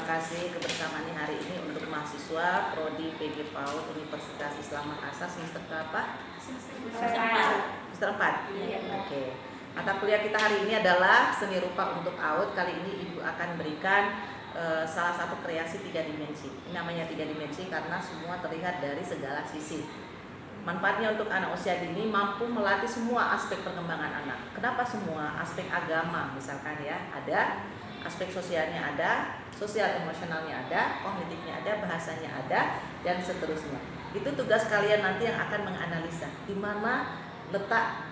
terima kasih kebersamaannya hari ini untuk mahasiswa Prodi PG PAUD Universitas Islam Makassar semester berapa? Semester 4. Oke. Mata kuliah kita hari ini adalah seni rupa untuk AUD. Kali ini Ibu akan berikan salah satu kreasi 3 dimensi. Ini namanya 3 dimensi karena semua terlihat dari segala sisi. Manfaatnya untuk anak usia dini mampu melatih semua aspek perkembangan anak. Kenapa semua? Aspek agama misalkan ya, ada, aspek sosialnya ada, sosial emosionalnya ada, kognitifnya ada, bahasanya ada, dan seterusnya. Itu tugas kalian nanti yang akan menganalisa di mana letak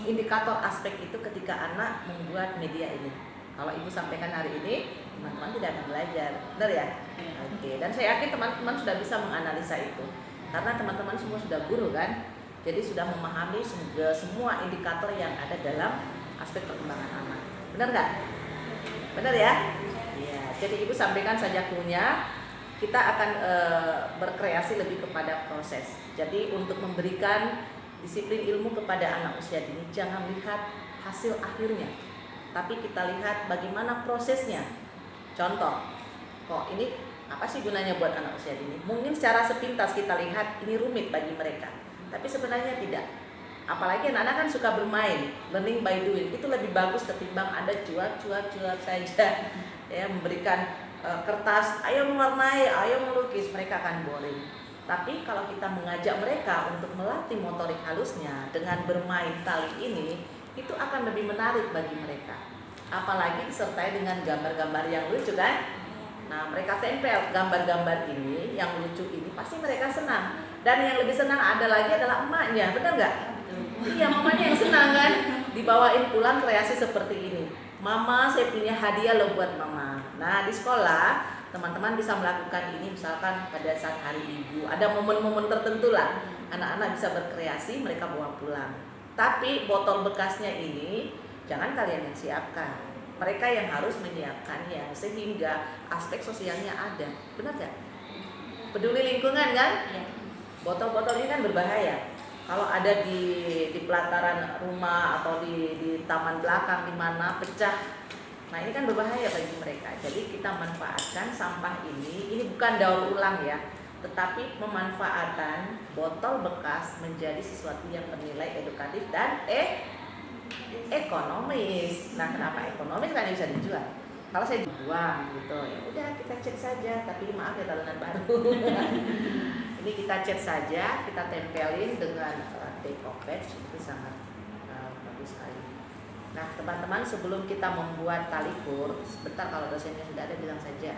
indikator aspek itu ketika anak membuat media ini. Kalau Ibu sampaikan hari ini, teman-teman tidak akan belajar, benar ya? Oke. Dan saya yakin teman-teman sudah bisa menganalisa itu. Karena teman-teman semua sudah guru kan, jadi sudah memahami semua indikator yang ada dalam aspek perkembangan anak. Benar nggak? Benar ya? Iya. Jadi Ibu sampaikan saja clue-nya. Kita akan berkreasi lebih kepada proses. Jadi untuk memberikan disiplin ilmu kepada anak usia dini, jangan lihat hasil akhirnya, tapi kita lihat bagaimana prosesnya. Contoh, kok ini apa sih gunanya buat anak usia dini? Mungkin secara sepintas kita lihat ini rumit bagi mereka, tapi sebenarnya tidak. Apalagi anak-anak kan suka bermain, learning by doing, itu lebih bagus ketimbang Anda cuap saja ya, memberikan kertas, ayo mewarnai, ayo melukis, mereka akan boring. Tapi kalau kita mengajak mereka untuk melatih motorik halusnya dengan bermain tali ini, itu akan lebih menarik bagi mereka. Apalagi disertai dengan gambar-gambar yang lucu kan? Nah, mereka tempel gambar-gambar ini yang lucu ini, pasti mereka senang. Dan yang lebih senang ada lagi adalah emaknya, benar nggak? Iya, mamanya yang senang kan? Dibawain pulang kreasi seperti ini. Mama, saya punya hadiah loh buat mama. Nah, di sekolah teman-teman bisa melakukan ini misalkan pada saat hari ibu. Ada momen-momen tertentu lah. Anak-anak bisa berkreasi, mereka bawa pulang. Tapi botol bekasnya ini jangan kalian yang siapkan. Mereka yang harus menyiapkannya sehingga aspek sosialnya ada. Benar nggak? Peduli lingkungan kan? Botol-botol ini kan berbahaya. Kalau ada di pelataran rumah atau di taman belakang di mana pecah, nah ini kan berbahaya bagi mereka. Jadi kita manfaatkan sampah ini bukan daur ulang ya, tetapi pemanfaatan botol bekas menjadi sesuatu yang bernilai edukatif dan ekonomis. Nah, kenapa ekonomis? Karena bisa dijual. Kalau saya buang gitu, ya udah kita cat saja. Tapi maaf ya, talenan baru. Ini kita cat saja, kita tempelin dengan deco patch, itu sangat bagus sekali. Nah, teman-teman, sebelum kita membuat tali kur, sebentar kalau dosennya sudah ada bilang saja,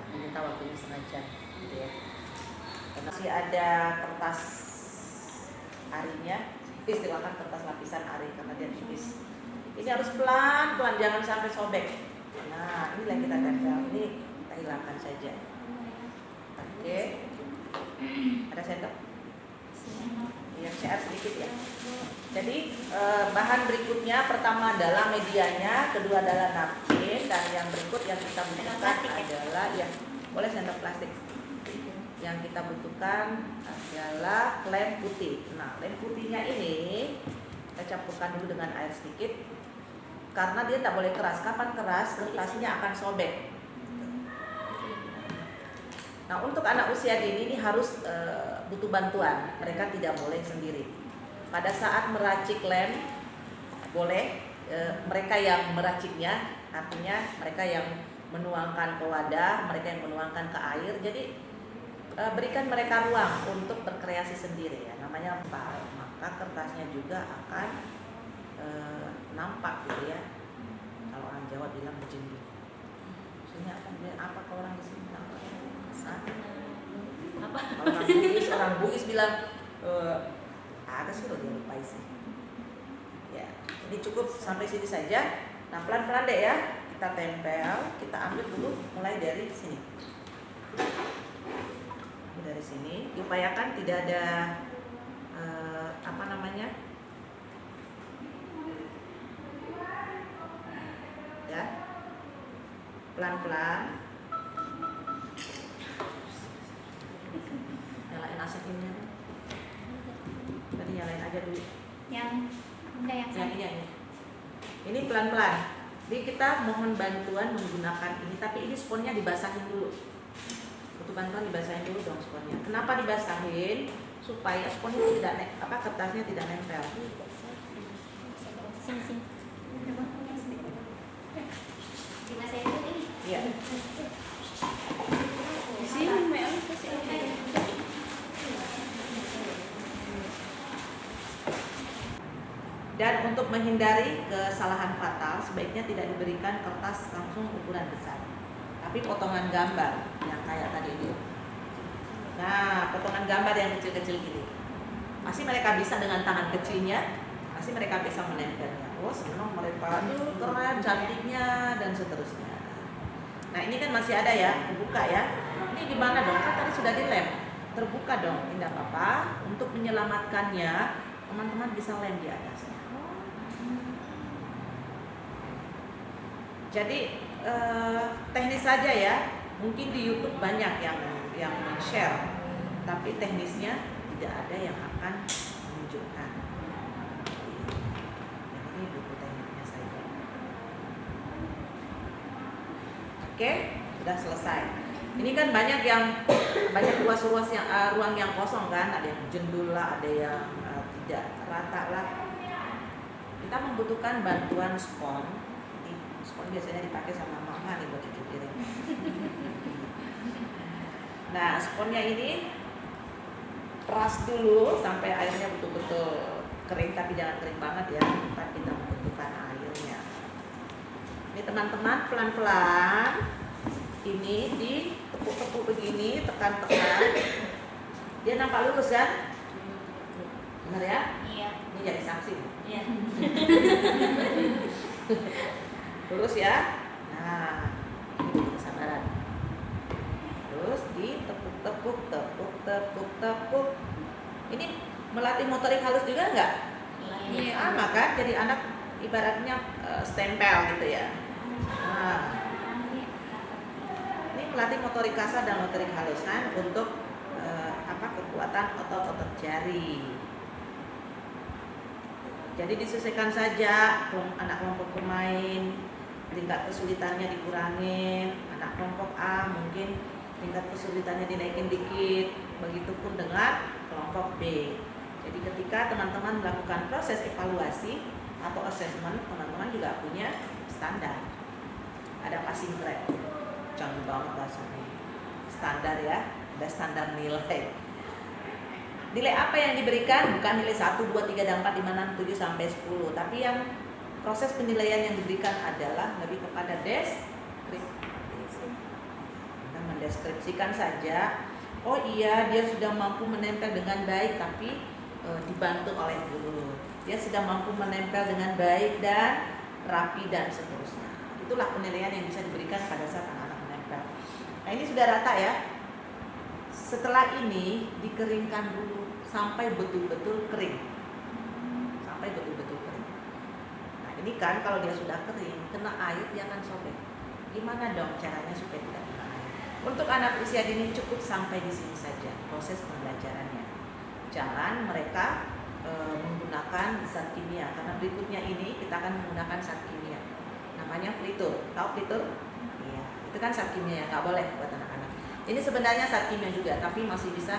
diminta waktunya setengah jam, gitu ya. Masih ada kertas arinya. Istilahkan kertas lapisan ari karena dia tipis. Ini harus pelan-pelan, jangan sampai sobek. Nah, inilah kita tempel. Ini kita hilangkan saja. Oke. Ada sendok? Yang share sedikit ya. Jadi bahan berikutnya pertama adalah medianya, kedua adalah napkin, dan yang berikut yang kita butuhkan adalah ya boleh sendok plastik. Yang kita butuhkan adalah lem putih. Nah, lem putihnya ini kita campurkan dulu dengan air sedikit karena dia tak boleh keras. Kapan keras, kertasnya akan sobek. Nah, untuk anak usia dini ini harus butuh bantuan. Mereka tidak boleh sendiri. Pada saat meracik lem, boleh mereka yang meraciknya, artinya mereka yang menuangkan ke wadah, mereka yang menuangkan ke air. Jadi berikan mereka ruang untuk berkreasi sendiri ya, namanya apa? Maka kertasnya juga akan nampak gitu ya. Kalau orang Jawa bilang berjemur. Maksudnya apa ke orang di sini bilang apa? Orang Bugis bilang ada sih loh, dia lupa sih. Ya, ini cukup sampai sini saja. Nah, pelan-pelan deh ya, kita tempel, kita ambil dulu mulai dari sini. Dari sini diupayakan tidak ada apa namanya ya, pelan-pelan nyalain asapnya. Tadi nyalain aja dulu yang ini pelan-pelan. Jadi kita mohon bantuan menggunakan ini, tapi ini sponnya dibasahin dulu. Butuh bantuan dibasahin dulu dong sponnya. Kenapa dibasahin? Supaya sponnya tidak kertasnya tidak nempel. Iya. Di sini Dan untuk menghindari kesalahan fatal, sebaiknya tidak diberikan kertas langsung ukuran besar, tapi potongan gambar yang kayak tadi itu. Nah, potongan gambar yang kecil-kecil gini. Pasti mereka bisa dengan tangan kecilnya, pasti mereka bisa menempelnya. Oh, senang mereka, keren, cantiknya, dan seterusnya. Nah, ini kan masih ada ya, terbuka ya. Ini gimana dong? Kan tadi sudah dilem. Terbuka dong, tidak apa-apa. Untuk menyelamatkannya, teman-teman bisa lem di atasnya. Jadi teknis saja ya. Mungkin di YouTube banyak yang share, tapi teknisnya tidak ada yang akan menunjukkan. Jadi ini buku tekniknya saja. Oke, sudah selesai. Ini kan banyak ruas-ruas yang ruang yang kosong kan, ada yang jendul lah, ada yang tidak rata lah. Kita membutuhkan bantuan spons. Spons biasanya dipakai sama mama nih buat cuci piring. Nah, sponnya ini peras dulu sampai airnya betul-betul kering, tapi jangan kering banget ya, tempat kita membutuhkan airnya. Ini teman-teman pelan-pelan ini ditepuk-tepuk begini, tekan-tekan. Dia nampak lurus kan? Benar ya? Iya. Ini jadi saksi. Iya. Lurus ya. Nah, ini kesabaran. Terus ditepuk-tepuk, tepuk-tepuk. Ini melatih motorik halus juga enggak? Iya. Sama kan? Jadi anak ibaratnya stempel gitu ya. Nah, ini melatih motorik kasar dan motorik halus kan untuk kekuatan otot-otot jari. Jadi disesuaikan saja anak kelompok pemain, tingkat kesulitannya dikurangin. Anak kelompok A mungkin tingkat kesulitannya dinaikin dikit. Begitupun dengan kelompok B. Jadi ketika teman-teman melakukan proses evaluasi atau assessment, teman-teman juga punya standar. Ada passing grade, canggih banget bahasanya. Standar ya, ada standar nilai. Nilai apa yang diberikan? Bukan nilai 1, 2, 3, 4, 5, 6, 7, sampai 10. Tapi yang proses penilaian yang diberikan adalah lebih kepada deskripsi. Kita mendeskripsikan saja. Oh iya, dia sudah mampu menempel dengan baik, tapi dibantu oleh guru. Dia sudah mampu menempel dengan baik dan rapi dan seterusnya. Itulah penilaian yang bisa diberikan pada saat anak-anak menempel. Nah, ini sudah rata ya. Setelah ini dikeringkan dulu sampai betul-betul kering. Sampai betul-betul kering. Nah, ini kan kalau dia sudah kering, kena air dia akan sobek. Gimana dong caranya supaya tidak kena air? Untuk anak usia dini cukup sampai di sini saja proses pembelajarannya. Jangan mereka menggunakan zat kimia, karena berikutnya ini kita akan menggunakan zat kimia. Namanya fritur. Tahu fritur? Iya. Itu kan zat kimia, nggak boleh buat anak-anak. Ini sebenarnya zat kimia juga, tapi masih bisa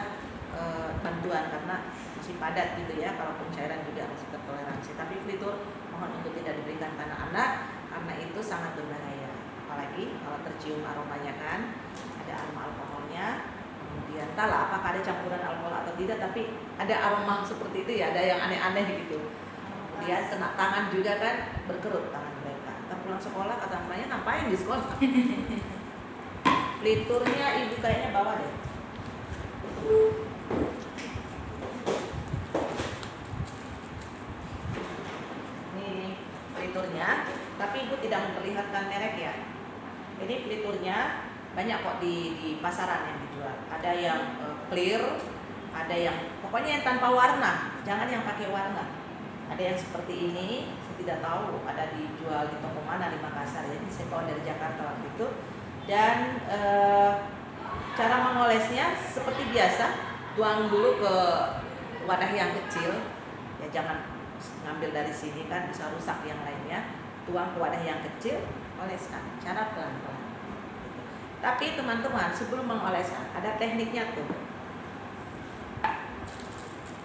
bantuan karena masih padat gitu ya. Kalau pencairan juga masih tertoleransi. Tapi fritur mohon untuk tidak diberikan ke anak-anak karena itu sangat berbahaya. Apalagi kalau tercium aromanya kan, ada aroma alkoholnya. Kemudian entahlah apakah ada campuran alkohol atau tidak, tapi ada aroma seperti itu ya, ada yang aneh-aneh gitu. Kemudian kena tangan juga kan, berkerut tangan mereka. Kita pulang sekolah kata mamanya, ngapain di sekolah? Liturnya ibu kayaknya bawa deh. Ini liturnya, tapi ibu tidak memperlihatkan merek ya. Ini liturnya banyak kok di pasaran yang dijual. Ada yang clear, ada yang pokoknya yang tanpa warna, jangan yang pakai warna. Ada yang seperti ini, saya tidak tahu ada dijual di toko mana di Makassar. Jadi saya bawa dari Jakarta waktu itu. Dan cara mengolesnya seperti biasa, tuang dulu ke wadah yang kecil. Ya jangan ngambil dari sini kan bisa rusak yang lainnya. tuang ke wadah yang kecil, oleskan, cara pelan-pelan. Tapi teman-teman, sebelum mengoleskan ada tekniknya tuh.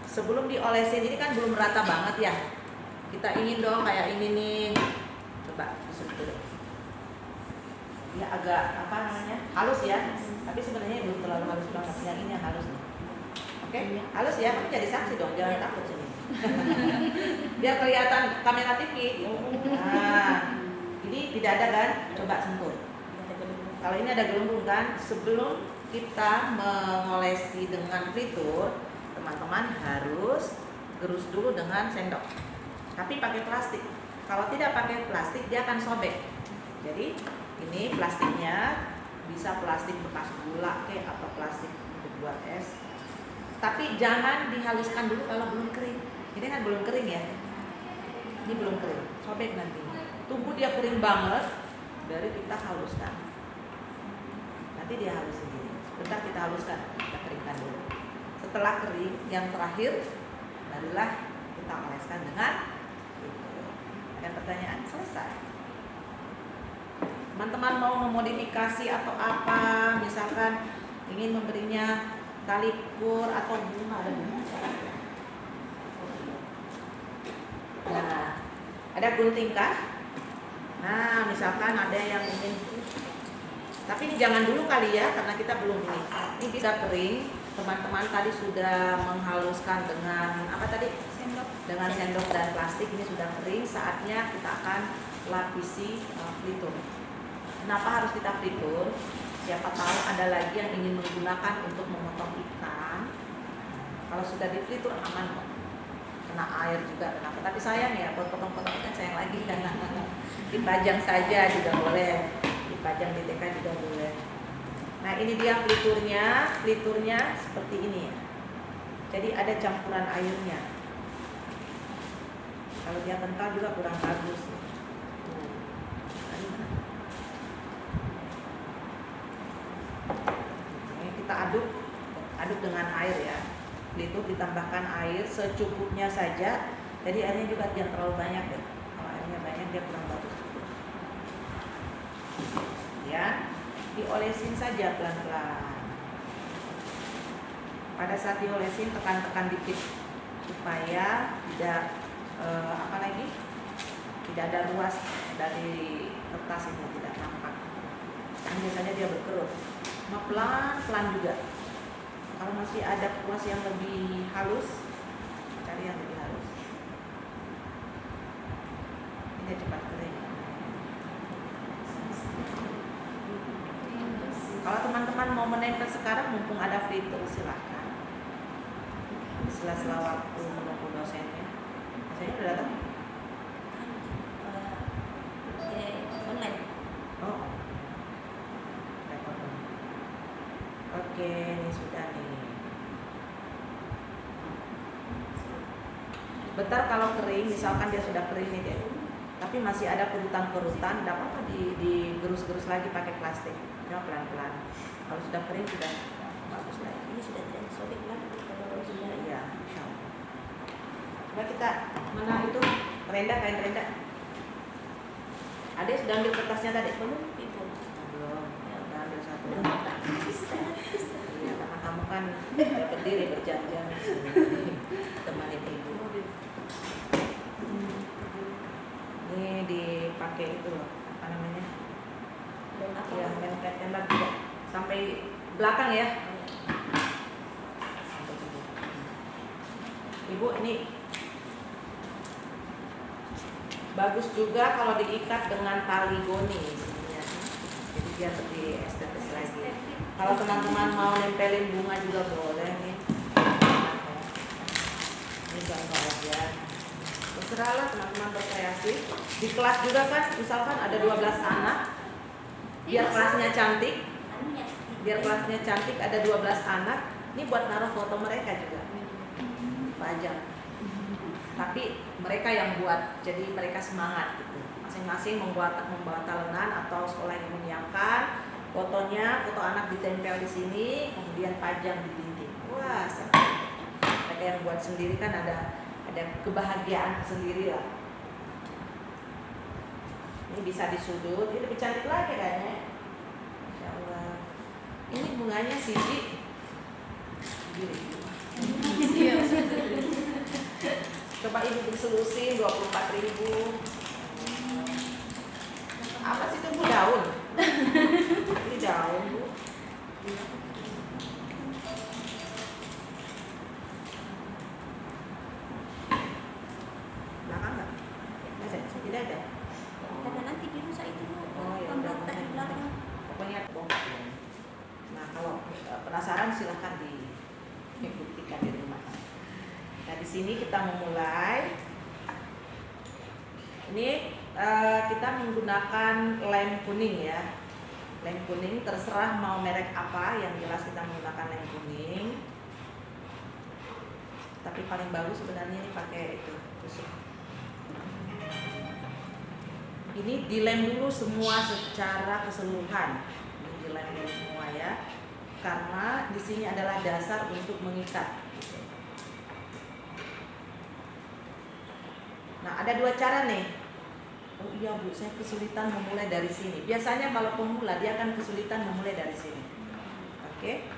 Sebelum diolesin ini kan belum rata banget ya. Kita ingin dong kayak ini nih. Coba disentuh deh. Ya agak apa namanya? Halus ya. Tapi sebenarnya belum terlalu halus banget. Yang ini yang halus nih. Oke, halus ya. Kamu jadi saksi dong, jangan takut sini. Biar kelihatan kamera TV. Nah, ini tidak ada kan? Coba sentuh. Kalau ini ada gelembung kan, sebelum kita mengolesi dengan flitur, teman-teman harus gerus dulu dengan sendok. Tapi pakai plastik. Kalau tidak pakai plastik, dia akan sobek. Jadi ini plastiknya bisa plastik bekas gula atau plastik untuk buat es. Tapi jangan dihaluskan dulu kalau belum kering. Ini kan belum kering ya. Ini belum kering, sobek nanti. Tunggu dia kering banget, baru kita haluskan. Nanti dia halus sendiri. Sebentar kita haluskan, kita keringkan dulu. Setelah kering, yang terakhir barulah kita oleskan dengan itu. Ada pertanyaan? Selesai. Teman-teman mau memodifikasi atau apa, misalkan ingin memberinya tali kur atau bunga, ada bunga. Nah, ada gunting kah? Nah, misalkan ada yang ingin, tapi ini jangan dulu kali ya, karena kita belum ini. Ini bisa kering. Teman-teman tadi sudah menghaluskan dengan apa tadi? Sendok. Dengan sendok dan plastik. Ini sudah kering. Saatnya kita akan lapisi flitur. Kenapa harus kita flitur? Siapa tahu ada lagi yang ingin menggunakan untuk memotong ikan. Kalau sudah di flitur aman kok. Kena air juga kenapa? Tapi sayang ya, buat potong-potong ikan sayang lagi karena dipajang saja juga boleh, dipajang di TK juga boleh. Nah ini dia fliturnya seperti ini ya. Jadi ada campuran airnya. Kalau dia kental juga kurang bagus. Ini kita aduk dengan air ya. Flitur ditambahkan air secukupnya saja. Jadi airnya juga jangan terlalu banyak ya. Kalau airnya banyak dia kurang bagus. Ya, diolesin saja pelan-pelan. Pada saat diolesin tekan-tekan dikit supaya tidak tidak ada ruas dari kertas ini, tidak nampak. Kan biasanya dia berkerut. Pelan-pelan juga. Kalau masih ada ruas yang lebih halus, cari yang lebih halus. Ini cepat kering. Kalau teman-teman mau menempel sekarang, mumpung ada flitur, silahkan. Sela-sela waktu menunggu dosennya. Dosennya udah datang? Online. Oh. Oke, ini sudah nih. Bentar kalau kering, misalkan dia sudah kering nih deh. Tapi masih ada kerutan-kerutan, tidak apa-apa digerus-gerus lagi pakai plastik. Cuma pelan-pelan. Kalau sudah kering sudah bagus lagi. Ini sudah tidak sobek lagi kalau sudah. Iya, insya Allah. Coba kita mana itu kain renda. Ada yang sudah ambil kertasnya tadi? Belum. Ya, udah ambil satu. Iya, karena kamu kan berdiri berjam-jam temanin ibu. Ini dipakai itu loh, apa namanya? Yang tempel juga sampai belakang ya. Ibu ini bagus juga kalau diikat dengan tali goni sebenarnya. Jadi dia lebih estetis lagi. Kalau teman-teman mau nempelin bunga juga boleh nih. Ini contoh aja. Terserahlah teman-teman berkreasi. Di kelas juga kan, misalkan ada 12 anak, biar kelasnya cantik. Biar kelasnya cantik ada 12 anak. Ini buat naruh foto mereka juga. Pajang. Tapi mereka yang buat, jadi mereka semangat gitu. Masing-masing membawa talenan atau sekolah yang menyiapkan fotonya, foto anak ditempel di sini, kemudian pajang di dinding. Wah, seru. Mereka yang buat sendiri kan ada kebahagiaan sendiri lah. Ini bisa di sudut, ini lebih cantik lagi kayaknya. Masya Allah. Ini bunganya Siti. Iya. Coba ibu diselusin 24.000. Apa sih itu Bu? Daun? Ini daun Bu. Belakang nggak? Ada? Tidak ada? Karena nanti dirusak itu Bu. Oh ya udah. Pemberontak di belakang. Pokoknya bongkar. Nah kalau penasaran silahkan dibuktikan di rumah. Nah di sini kita memulai. Ini kita menggunakan lem kuning ya. Lem kuning terserah mau merek apa, yang jelas kita menggunakan lem kuning. Tapi paling bagus sebenarnya ini pakai itu tusuk. Ini dilem dulu semua secara keseluruhan. Ini dilem dulu semua ya. Karena di sini adalah dasar untuk mengikat. Nah, ada dua cara nih. Oh iya Bu, saya kesulitan memulai dari sini. Biasanya kalau pemula dia akan kesulitan memulai dari sini. Oke.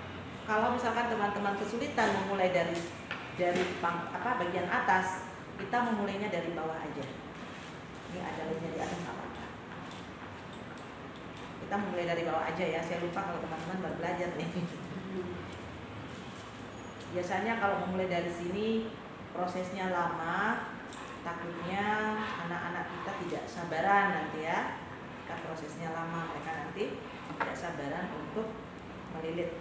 Kalau misalkan teman-teman kesulitan memulai dari bagian atas, kita memulainya dari bawah aja. Ini ada lemnya di atas apa? Kita mulai dari bawah aja ya. Saya lupa kalau teman-teman baru belajar nih. Biasanya kalau memulai dari sini prosesnya lama. Takutnya anak-anak kita tidak sabaran nanti ya. Jika prosesnya lama, mereka nanti tidak sabaran untuk melilit.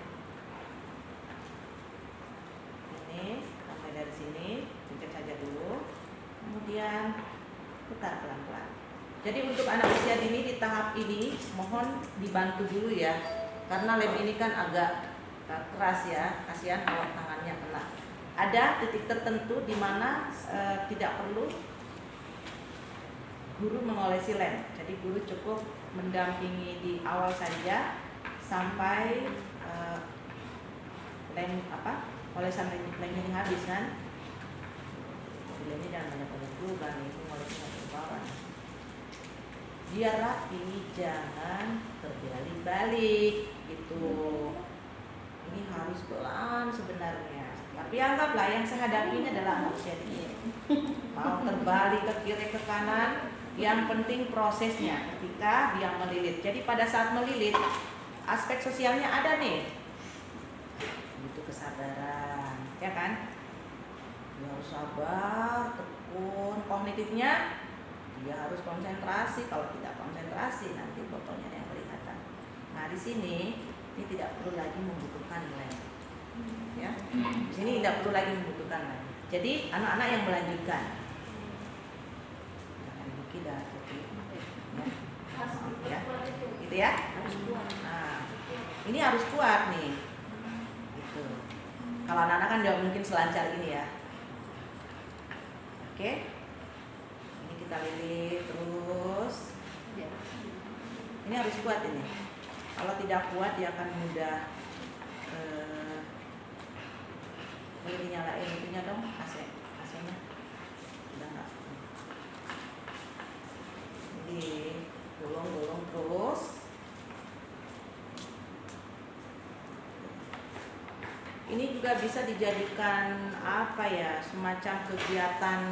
Ini sampai dari sini, ikat saja dulu. Kemudian putar pelan-pelan. Jadi untuk anak usia dini di tahap ini mohon dibantu dulu ya. Karena lem ini kan agak keras ya. Kasihan kalau tangannya kena. Ada titik tertentu di mana tidak perlu guru mengolesi lem. Jadi guru cukup mendampingi di awal saja sampai olesan lemnya ini habis kan. Lemnya jangan banyak-banyak dulu kan, itu ngolesnya ke bawah. Biar rapi, jangan terbalik-balik gitu. Ini harus pelan sebenarnya. Tapi anggaplah yang saya hadapi ini adalah anak usia dini. Mau terbalik ke kiri ke kanan, yang penting prosesnya ketika dia melilit. Jadi pada saat melilit, aspek sosialnya ada nih. Butuh kesabaran, ya kan? Dia harus sabar, tekun. Kognitifnya, dia harus konsentrasi. Kalau tidak konsentrasi, nanti botolnya yang kelihatan. Nah di sini ini tidak perlu lagi membutuhkan lem. Ya, di sini tidak perlu lagi membutuhkan lem. Jadi anak-anak yang melanjutkan, jangan berkidah, ya, gitu ya. Nah, ini harus kuat nih. Gitu. Kalau anak-anak kan tidak mungkin selancar ini ya. Oke, ini kita lilit terus. Ini harus kuat ini. Kalau tidak kuat dia akan mudah. Boleh dinyalain itunya dong, AC-nya udah nggak. Jadi bolong terus. Ini juga bisa dijadikan apa ya, semacam kegiatan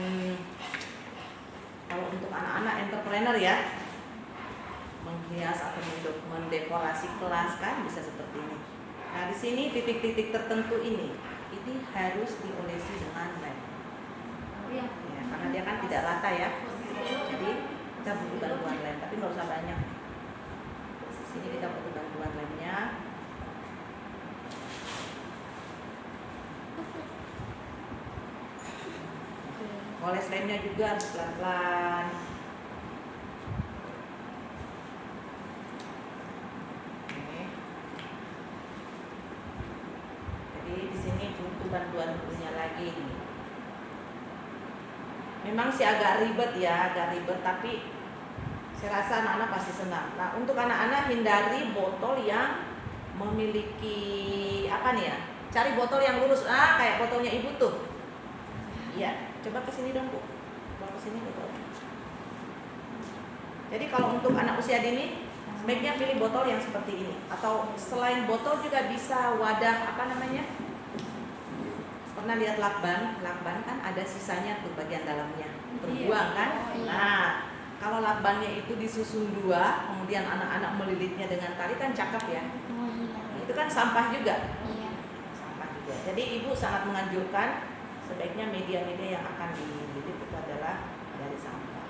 kalau untuk anak-anak entrepreneur ya, menghias atau mendekorasi kelas kan bisa seperti ini. Nah di sini titik-titik tertentu ini harus diolesi dengan lem. Ya, karena dia kan tidak rata ya. Jadi kita butuh bantuan lem, tapi nggak usah banyak. Di sini kita butuh bantuan lemnya. Oles lemnya juga harus pelan-pelan. Bantuan gurunya lagi nih. Memang sih agak ribet ya, tapi saya rasa anak-anak pasti senang. Nah untuk anak-anak hindari botol yang memiliki apa nih ya, cari botol yang lurus, kayak botolnya ibu tuh. Iya, coba kesini dong Bu, coba kesini botol. Jadi kalau untuk anak usia dini sebaiknya pilih botol yang seperti ini, atau selain botol juga bisa wadah apa namanya? Pernah lihat lakban? Lakban kan ada sisanya tuh bagian dalamnya, terbuang kan? Nah, kalau lakbannya itu disusun dua, kemudian anak-anak melilitnya dengan tali kan cakep ya. Itu kan sampah juga. Sampah juga. Jadi ibu sangat menganjurkan sebaiknya media-media yang akan dililit itu adalah dari sampah.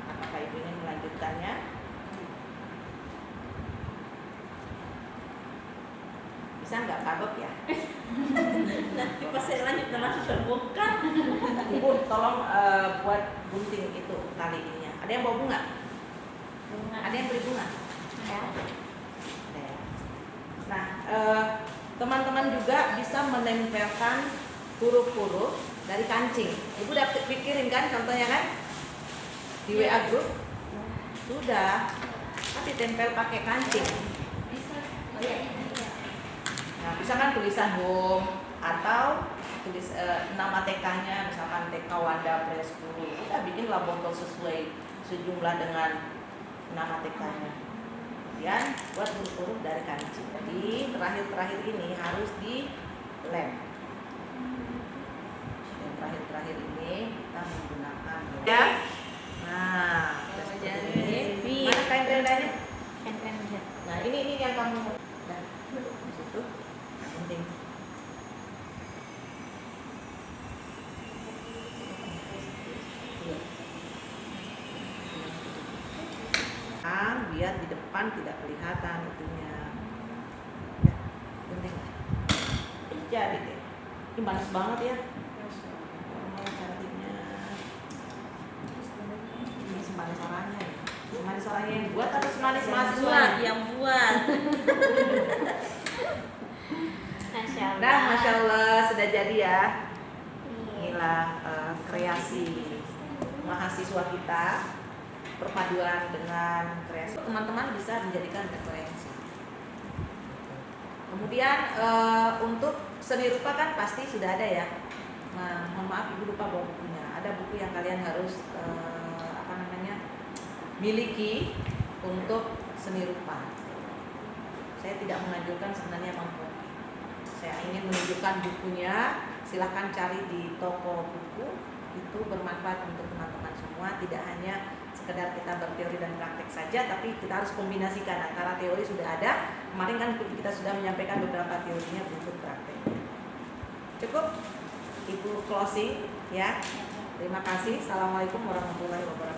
Apakah ibu ingin melanjutkannya? Bisa nggak kagok ya? Nanti pas saya lanjut langsung terbongkar. Ibu tolong buat gunting itu tali ininya. Ada yang bawa bunga? Ada yang beli bunga? Ya. Ada ya. Nah, teman-teman juga bisa menempelkan huruf-huruf dari kancing. Ibu udah pikirin kan contohnya kan? Di WA group? Sudah. Tapi tempel pakai kancing. Nah, misalkan tulisan home atau tulis nama TK-nya, misalkan TK Wanda Preschool. Kita bikinlah botol sesuai sejumlah dengan nama TK-nya. Kemudian buat huruf-huruf dari kancing. Jadi terakhir-terakhir ini harus dilem. Yang terakhir-terakhir ini kita menggunakan lem. Ya. Nah, seperti ini. Mana kain rendahnya? Nah, ini yang kamu dan di situ penting. Biar di depan tidak kelihatan itunya. Ya, penting. Jadi deh. Ini panas banget ya. Cantiknya. Ini semanis orangnya. Semanis orangnya yang buat atau semanis mahasiswa? Yang buat. Masya Allah. Nah, Masya Allah sudah jadi ya. Inilah kreasi mahasiswa kita, perpaduan dengan kreasi. Teman-teman bisa menjadikan referensi. Kemudian untuk seni rupa kan pasti sudah ada ya. Nah, mohon maaf ibu lupa bawa bukunya. Ada buku yang kalian harus miliki untuk seni rupa. Saya tidak menganjurkan sebenarnya mengkopi. Saya ingin menunjukkan bukunya. Silahkan cari di toko buku. Itu bermanfaat untuk teman-teman semua. Tidak hanya sekedar kita berteori dan praktek saja, tapi kita harus kombinasikan antara teori sudah ada. Kemarin kan kita sudah menyampaikan beberapa teorinya untuk praktek. Cukup, ibu closing ya. Terima kasih. Assalamualaikum warahmatullahi wabarakatuh.